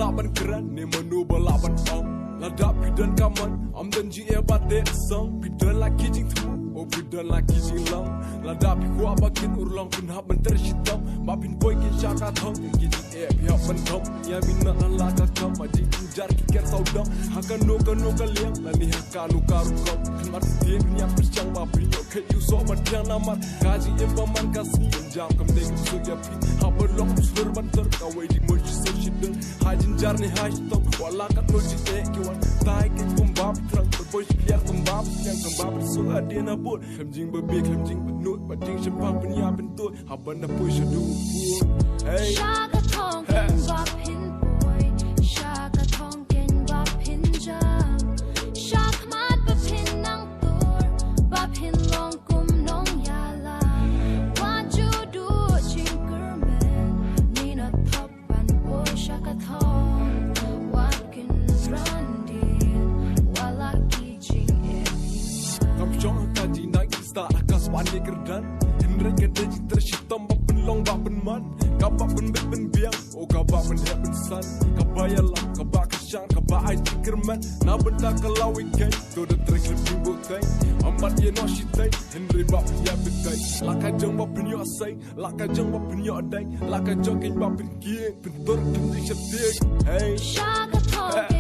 balaban keren ni menu balaban Lada pidan kaman dan ji bate sang pidan laki jing tu pidan laki jing lang Lada pi kuat bakin urlang pun hab bentar shitam Bapin boy kin syaka thong Gijing pihak bentom Ya minat lan laka kam Adik kujar kikat saudam Hakan nuka liang Lani haka nuka rukam Kemat setin niak bersyang Bapin yok ket you sok matiang namat Kaji impaman kasni Jam kam dek usuk ya pi Haber lok usur bantar Kawai di merji seshidun Hajin jar ni hajtam Walakat noji kiwan Tai kin kumbab Terang berboy biar kumbab Yang kumbab bersuh adina bud Kemjing berbik kemjing benut Bading syempang penyap bentut Haban dah push adu Hey Shaka Tonkin Bapin boy Shaka Tonkin Bapin jam Shak mat Bapin nang tur Bapin long kum nong yala What you do Chinkerman Nina top and boy Shaka Tong What can run din Walaki jing Kam syong kaji naik Start akas wani kerdan Henry kede jitra shitam Bapin long bapin man Kabak ben bet ben biang kabak ben hep ben san Kabaya lam kabak kesyang kabak ai tikerman Na benda kalau weekend to the trick lebih bukai Ambat ye no shitai Henry bap ya bekai Laka jeng bapin yo asai Laka jeng bapin yo adai Laka jeng kin bapin kieng Pentur kin di shetik Hey Shaka Tonkin